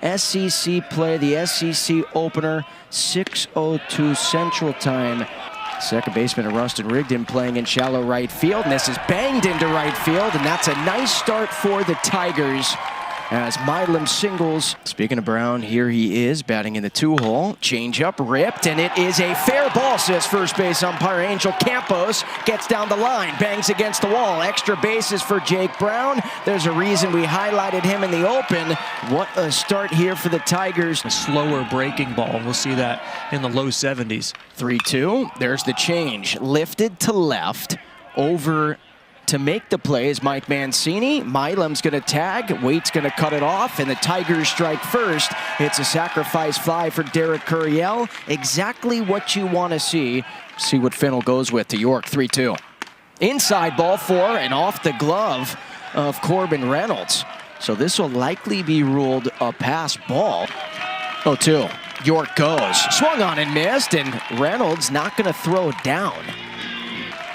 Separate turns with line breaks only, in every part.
SEC play, the SEC opener, 6:02 Central Time. Second baseman Rustin Rigdon playing in shallow right field, and this is banged into right field, and that's a nice start for the Tigers as Milam singles. Speaking of Brown, here he is batting in the 2-hole. Change up, ripped, and it is a fair ball, says first base umpire Angel Campos. Gets down the line, bangs against the wall. Extra bases for Jake Brown. There's a reason we highlighted him in the open. What a start here for the Tigers.
A slower breaking ball. We'll see that in the low 70s.
3-2. There's the change. Lifted to left. Over to make the play is Mike Mancini. Milam's going to tag. Waite's going to cut it off, and the Tigers strike first. It's a sacrifice fly for Derek Curiel. Exactly what you want to see. See what Fennell goes with to York. 3-2. Inside ball 4, and off the glove of Corbin Reynolds. So this will likely be ruled a pass ball. 0-2. York goes. Swung on and missed, and Reynolds not going to throw down.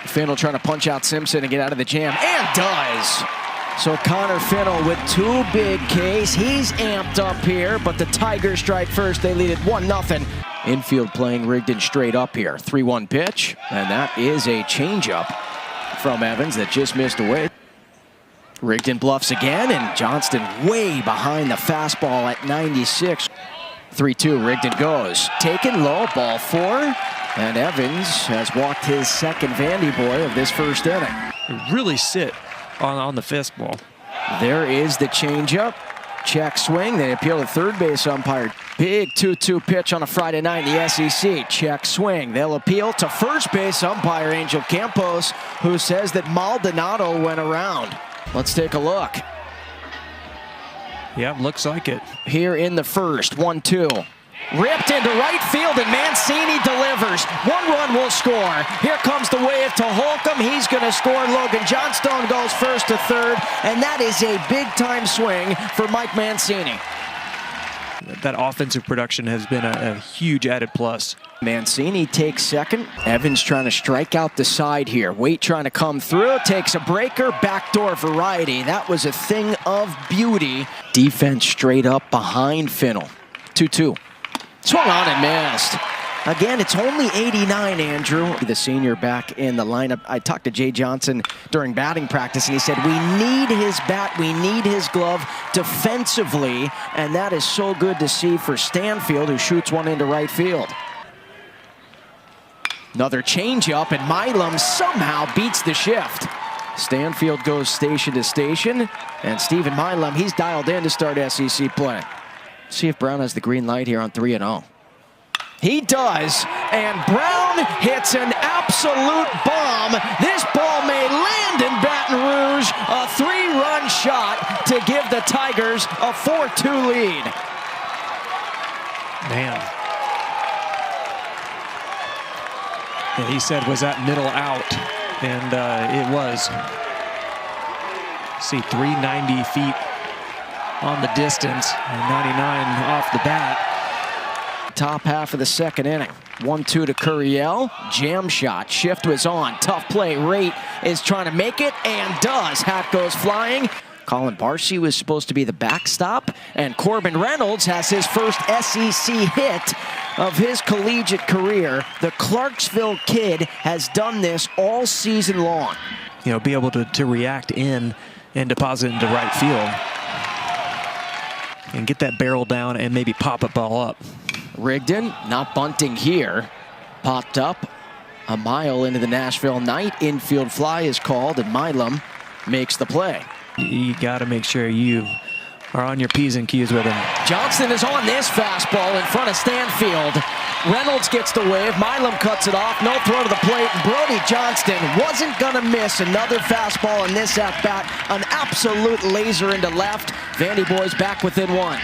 Fennell trying to punch out Simpson and get out of the jam, and does. So Connor Fennell with 2 big Ks. He's amped up here, but the Tigers strike first. They lead it 1-0. Infield playing Rigdon straight up here. 3-1 pitch, and that is a changeup from Evans that just missed away. Rigdon bluffs again, and Johnston way behind the fastball at 96. 3-2, Rigdon goes. Taken low, ball 4. And Evans has walked his second Vandy boy of this first inning.
Really sit on the fastball.
There is the changeup. Check swing. They appeal to third base umpire. Big 2-2 pitch on a Friday night in the SEC. Check swing. They'll appeal to first base umpire Angel Campos, who says that Maldonado went around. Let's take a look.
Yeah, looks like it.
Here in the first, 1-2. Ripped into right field, and Mancini delivers. 1 run will score. Here comes the wave to Holcomb. He's going to score. Logan Johnstone goes first to third, and that is a big-time swing for Mike Mancini.
That offensive production has been a huge added plus.
Mancini takes second. Evans trying to strike out the side here. Waite trying to come through. Takes a breaker. Backdoor variety. That was a thing of beauty. Defense straight up behind Fennell. 2-2. Swung on and missed. Again, it's only 89, Andrew. The senior back in the lineup. I talked to Jay Johnson during batting practice, and he said, we need his bat, we need his glove defensively, and that is so good to see for Stanfield, who shoots one into right field. Another changeup, and Milam somehow beats the shift. Stanfield goes station to station, and Stephen Milam, he's dialed in to start SEC play. See if Brown has the green light here on 3-0. He does, and Brown hits an absolute bomb. This ball may land in Baton Rouge. A 3-run shot to give the Tigers a 4-2 lead.
Man. And he said, was that middle out? And it was. See, 390 feet on the distance, and 99 off the bat.
Top half of the second inning. 1-2 to Curiel. Jam shot. Shift was on. Tough play. Rate is trying to make it, and does. Hat goes flying. Colin Barcy was supposed to be the backstop, and Corbin Reynolds has his first SEC hit of his collegiate career. The Clarksville kid has done this all season long.
You know, be able to react in and deposit into right field. And get that barrel down and maybe pop a ball up.
Rigdon not bunting here. Popped up a mile into the Nashville night. Infield fly is called, and Milam makes the play.
You got to make sure you are on your P's and Q's with him.
Johnston is on this fastball in front of Stanfield. Reynolds gets the wave. Milam cuts it off. No throw to the plate. Brody Johnston wasn't going to miss another fastball in this at-bat. An absolute laser into left. Vandy boys back within 1.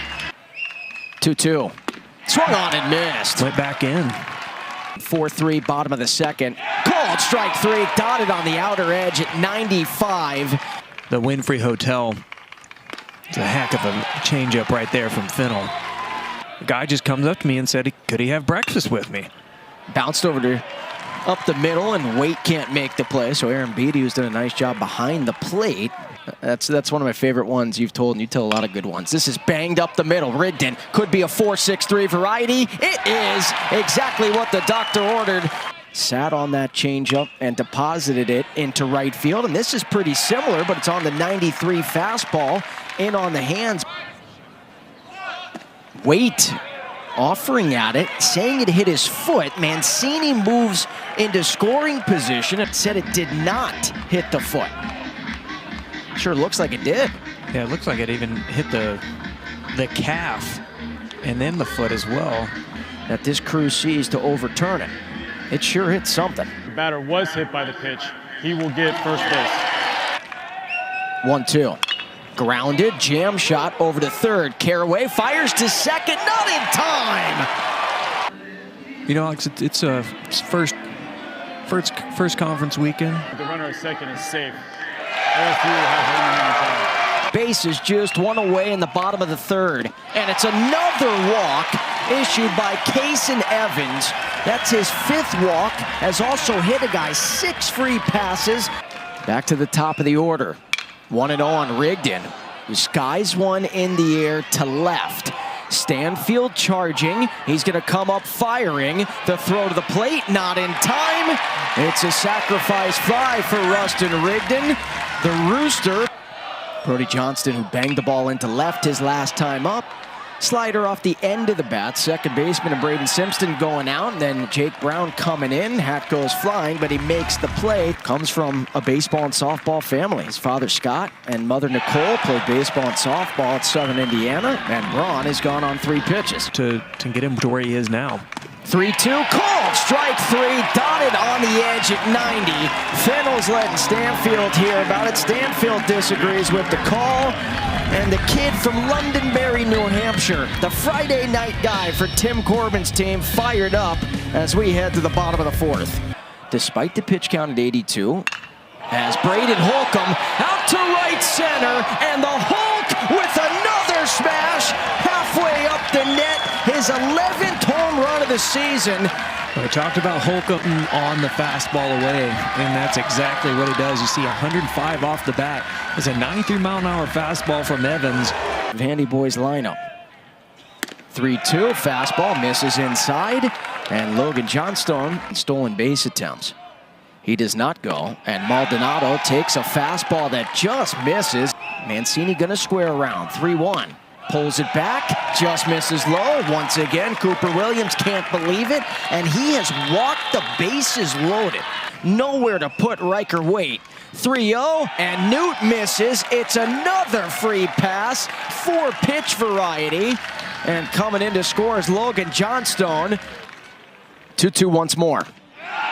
2-2. Swung on and missed.
Went back in.
4-3, bottom of the second. Called strike 3. Dotted on the outer edge at 95.
The Winfrey Hotel. It's a heck of a changeup right there from Fennell. The guy just comes up to me and said, could he have breakfast with me?
Bounced over to up the middle, and Waite can't make the play. So Aaron Beatty, who's done a nice job behind the plate. That's one of my favorite ones you've told, and you tell a lot of good ones. This is banged up the middle. Rigdon could be a 4-6-3 variety. It is exactly what the doctor ordered. Sat on that changeup and deposited it into right field. And this is pretty similar, but it's on the 93 fastball, in on the hands. Waite offering at it, saying it hit his foot. Mancini moves into scoring position. It said it did not hit the foot. Sure looks like it did.
Yeah, it looks like it even hit the calf and then the foot as well.
That this crew sees to overturn it. It sure hit something.
The batter was hit by the pitch. He will get first base.
1-2. Grounded, jam shot over to third. Carraway fires to second, not in time.
You know, Alex, it's a first conference weekend.
The runner at second is safe. LSU will have one in time.
Bases just one away in the bottom of the third. And it's another walk issued by Kason Evans. That's his 5th walk. Has also hit a guy 6 free passes. Back to the top of the order. 1-0 on Rigdon, who skies one in the air to left. Stanfield charging. He's going to come up firing. The throw to the plate, not in time. It's a sacrifice fly for Rustin Rigdon. The Rooster. Brody Johnston, who banged the ball into left his last time up. Slider off the end of the bat. Second baseman and Braden Simpson going out. And then Jake Brown coming in. Hat goes flying, but he makes the play. Comes from a baseball and softball family. His father, Scott, and mother, Nicole, played baseball and softball at Southern Indiana. And Braun has gone on 3 pitches.
To get him to where he is now.
3-2 called. Strike 3, dotted on the edge at 90. Fennell's letting Stanfield hear about it. Stanfield disagrees with the call. And the kid from Londonderry, New Hampshire, the Friday night guy for Tim Corbin's team, fired up as we head to the bottom of the 4th. Despite the pitch count at 82, as Braden Holcomb out to right center, and the Hulk with another smash halfway up the net, his 11th home run of the season.
We talked about Holcomb on the fastball away, and that's exactly what he does. You see 105 off the bat. It's a 93-mile-an-hour fastball from Evans.
Vandy boys lineup. 3-2, fastball misses inside, and Logan Johnstone stolen base attempts. He does not go, and Maldonado takes a fastball that just misses. Mancini gonna square around, 3-1. Pulls it back, just misses low. Once again, Cooper Williams can't believe it, and he has walked the bases loaded. Nowhere to put Riker Waite. 3-0, and Newt misses. It's another free pass, 4-pitch variety. And coming in to score is Logan Johnstone. 2-2 once more.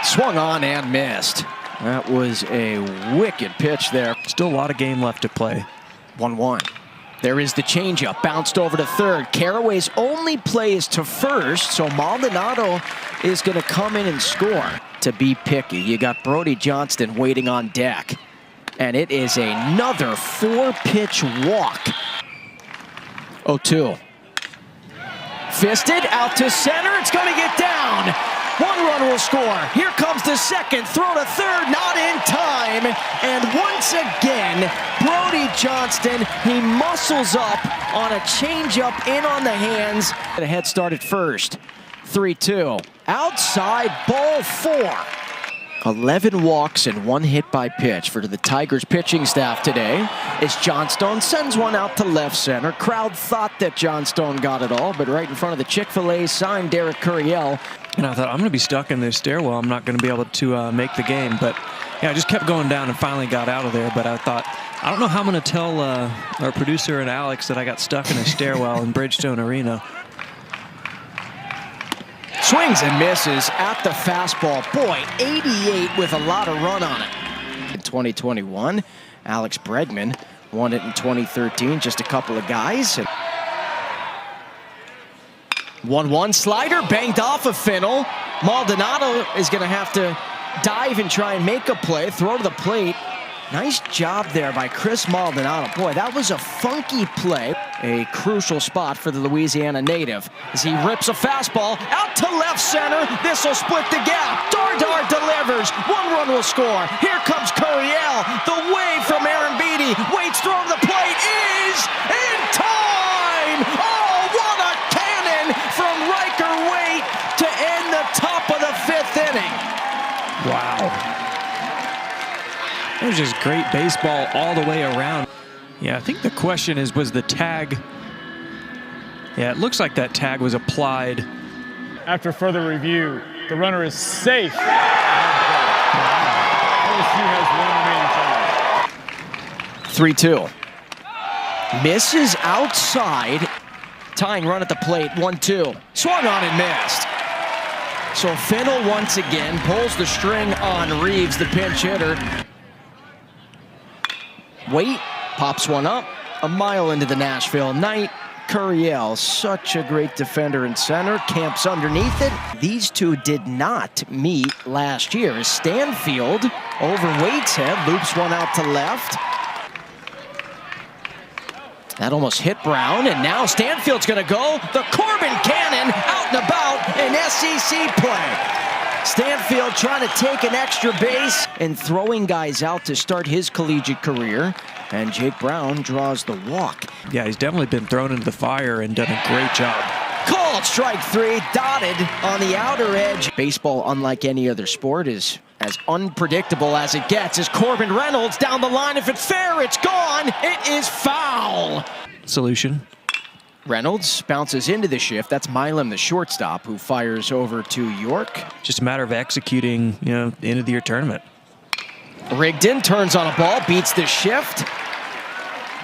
Swung on and missed. That was a wicked pitch there.
Still a lot of game left to play.
1-1. There is the changeup, bounced over to third. Carraway's only play is to first, so Maldonado is going to come in and score. To be picky, you got Brody Johnston waiting on deck. And it is another 4-pitch walk. 0-2. Fisted, out to center, it's going to get down. 1 run will score. Here comes the second, throw to third, not in time. And once again, Brody Johnston, he muscles up on a changeup in on the hands. The head start at first. 3-2. Outside, ball 4. 11 walks and 1 hit by pitch for the Tigers pitching staff today. As Johnstone sends one out to left center. Crowd thought that Johnstone got it all, but right in front of the Chick-fil-A sign, Derek Curiel.
And I thought, I'm going to be stuck in this stairwell. I'm not going to be able to make the game. But yeah, I just kept going down and finally got out of there. But I thought, I don't know how I'm going to tell our producer and Alex that I got stuck in a stairwell in Bridgestone Arena.
Swings and misses at the fastball. Boy, 88 with a lot of run on it. In 2021, Alex Bregman won it in 2013. Just a couple of guys. 1-1 slider banged off of Fennell. Maldonado is going to have to dive and try and make a play. Throw to the plate. Nice job there by Chris Maldonado. Boy, that was a funky play. A crucial spot for the Louisiana native as he rips a fastball out to left center. This will split the gap. Dardar delivers. 1 run will score. Here comes Curiel. The wave from Aaron Beatty. Waits throw to the plate is in time. Oh, what a cannon from Riker Waite to end the top of the 5th inning.
Wow. It was just great baseball all the way around. Yeah, I think the question is, was the tag... Yeah, it looks like that tag was applied.
After further review, the runner is safe. LSU has 1 remaining time.
3-2. Misses outside. Tying run at the plate, 1-2. Swung on and missed. So Fennell once again pulls the string on Reeves, the pinch hitter. Waite pops one up a mile into the Nashville night. Curiel, such a great defender in center, camps underneath it. These two did not meet last year. Stanfield over Waite's head, loops one out to left. That almost hit Brown, and now Stanfield's gonna go. The Corbin cannon out and about in SEC play. Stanfield trying to take an extra base and throwing guys out to start his collegiate career. And Jake Brown draws the walk.
Yeah, he's definitely been thrown into the fire and done a great job.
Called strike 3, dotted on the outer edge. Baseball, unlike any other sport, is as unpredictable as it gets. As Corbin Reynolds down the line, if it's fair, it's gone. It is foul.
Solution.
Reynolds bounces into the shift. That's Milam, the shortstop, who fires over to York.
Just a matter of executing, the end of the year tournament.
Rigdon turns on a ball, beats the shift.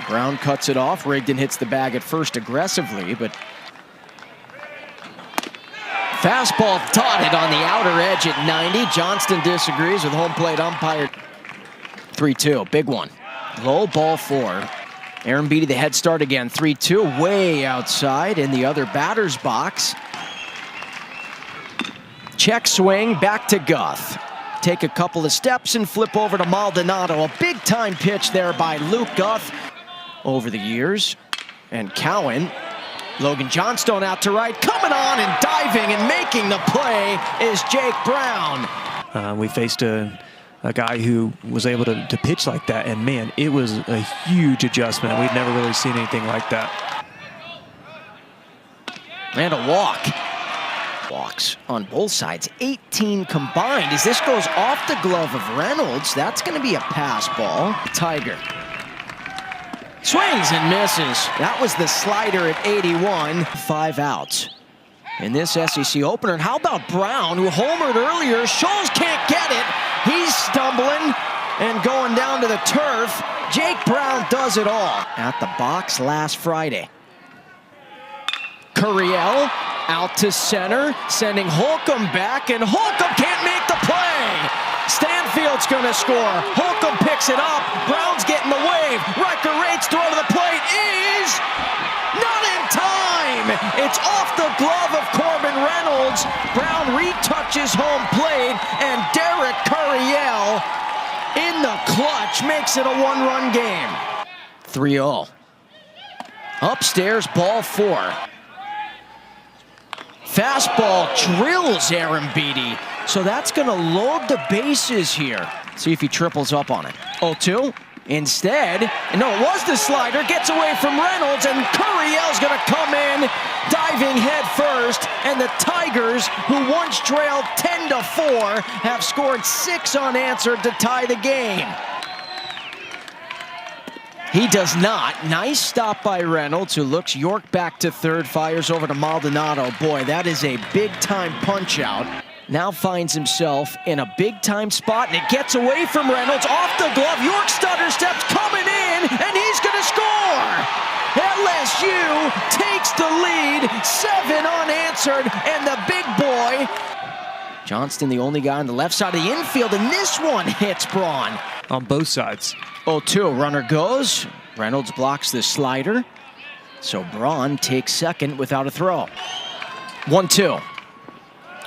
Brown cuts it off. Rigdon hits the bag at first aggressively, but fastball dotted on the outer edge at 90. Johnston disagrees with home plate umpire. 3-2, big one. Low ball 4. Aaron Beatty, the head start again. 3-2, way outside in the other batter's box. Check swing, back to Guth. Take a couple of steps and flip over to Maldonado. A big-time pitch there by Luke Guth over the years. And Cowan, Logan Johnstone out to right. Coming on and diving and making the play is Jake Brown.
We faced a guy who was able to pitch like that, and man, it was a huge adjustment. We'd never really seen anything like that.
And a walk. Walks on both sides, 18 combined. As this goes off the glove of Reynolds, that's going to be a pass ball. Tiger swings and misses. That was the slider at 81. 5 outs in this SEC opener. And how about Brown, who homered earlier? Scholes can't get it. He's stumbling and going down to the turf. Jake Brown does it all at the box last Friday. Curiel out to center, sending Holcomb back, and Holcomb can't make the play. Stanfield's gonna score. Holcomb picks it up. Brown's getting the wave. Riker Waite's throw to the plate is not in time. It's off the glove of Corbin Reynolds. Brown retouches home plate, and Derek Curiel in the clutch makes it a 1-run game. 3-0. Upstairs, ball 4. Fastball drills Aaron Beatty. So that's going to load the bases here. See if he triples up on it. 0-2. Instead, no, it was the slider. Gets away from Reynolds, and Curiel's going to come in, diving head first. And the Tigers, who once trailed 10-4, have scored 6 unanswered to tie the game. He does not. Nice stop by Reynolds, who looks York back to third, fires over to Maldonado. Boy, that is a big-time punch-out. Now finds himself in a big-time spot, and it gets away from Reynolds, off the glove. York stutter steps coming in, and he's going to score! LSU takes the lead, 7 unanswered, and the big boy. Johnston, the only guy on the left side of the infield, and this one hits Braun.
On both sides.
0-2, runner goes. Reynolds blocks the slider. So Braun takes second without a throw. 1-2.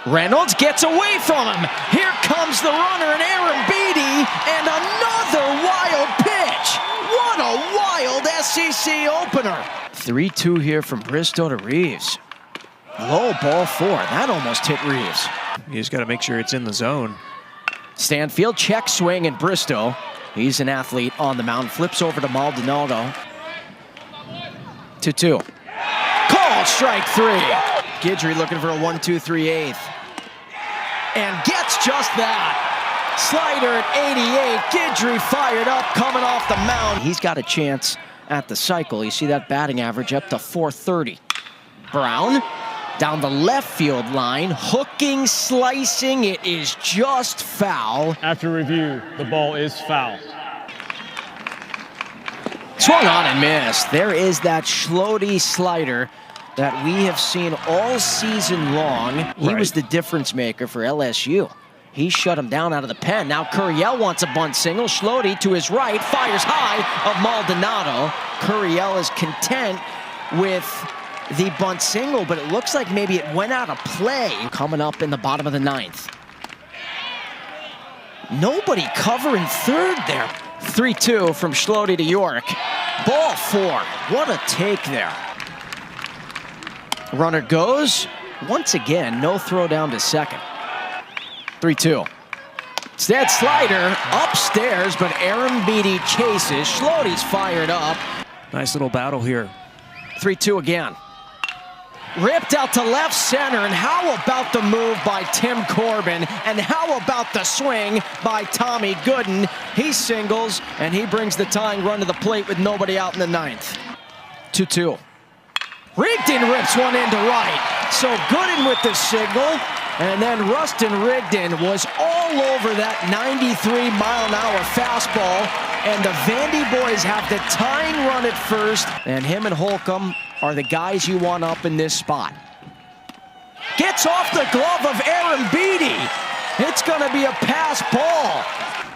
Reynolds gets away from him. Here comes the runner, and Aaron Beatty, and another wild pitch. What a wild SEC opener. 3-2 here from Bristow to Reeves. Low ball 4. That almost hit Reeves.
You just got to make sure it's in the zone.
Stanfield check swing, and Bristow, he's an athlete on the mound, flips over to Maldonado. 2-2. Call strike 3. Guidry looking for a 1-2-3/8. And gets just that. Slider at 88. Guidry fired up, coming off the mound. He's got a chance at the cycle. You see that batting average up to .430. Brown down the left field line, hooking, slicing. It is just foul.
After review, the ball is foul.
Swung on and missed. There is that Schlode slider that we have seen all season long. He was the difference maker for LSU. He shut him down out of the pen. Now Curiel wants a bunt single. Schlode to his right, fires high of Maldonado. Curiel is content with the bunt single, but it looks like maybe it went out of play. Coming up in the bottom of the 9th. Nobody covering third there. 3-2 from Schlode to York. Ball 4. What a take there. Runner goes. Once again, no throw down to second. 3-2. Instead, slider upstairs, but Aaron Beatty chases. Schlode's fired up.
Nice little battle here.
3-2 again. Ripped out to left center, and how about the move by Tim Corbin, and how about the swing by Tommy Gooden? He singles, and he brings the tying run to the plate with nobody out in the 9th. 2-2. Rigdon rips one into right. So Gooden with the signal, and then Rustin Rigdon was all over that 93-mile-an-hour fastball, and the Vandy boys have the tying run at first, and him and Holcomb are the guys you want up in this spot. Gets off the glove of Aaron Beatty. It's going to be a pass ball.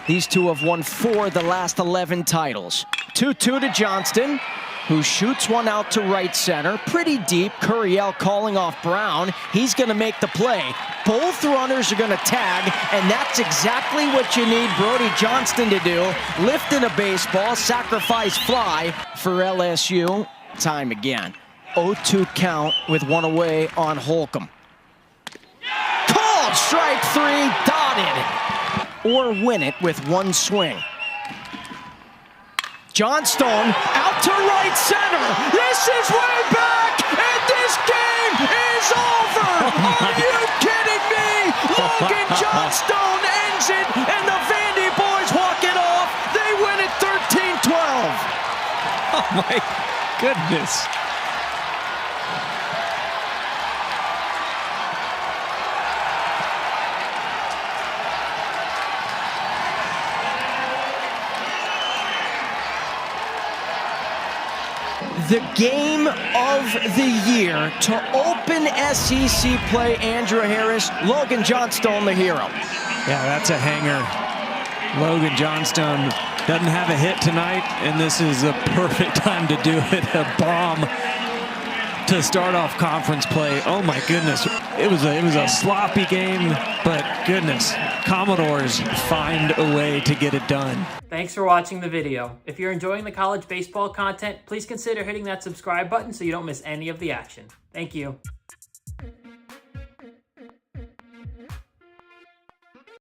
These two have won 4 of the last 11 titles. 2-2 to Johnston, who shoots one out to right center. Pretty deep. Curiel calling off Brown. He's going to make the play. Both runners are going to tag, and that's exactly what you need Brody Johnston to do. Lifting a baseball, sacrifice fly for LSU. Time again. 0-2 count with one away on Holcomb. Called strike 3, dotted. Or win it with one swing. Johnstone out to right center. This is way back, and this game is over. Are you kidding me? Logan Johnstone ends it, and the Vandy boys walk it off. They win it 13-12.
Oh my goodness.
The game of the year to open SEC play, Andrew Harris, Logan Johnstone the hero.
Yeah, that's a hanger. Logan Johnstone doesn't have a hit tonight, and this is a perfect time to do it. A bomb to start off conference play. Oh my goodness. It was a sloppy game, but goodness, Commodores find a way to get it done.
Thanks for watching the video. If you're enjoying the college baseball content, please consider hitting that subscribe button so you don't miss any of the action. Thank you.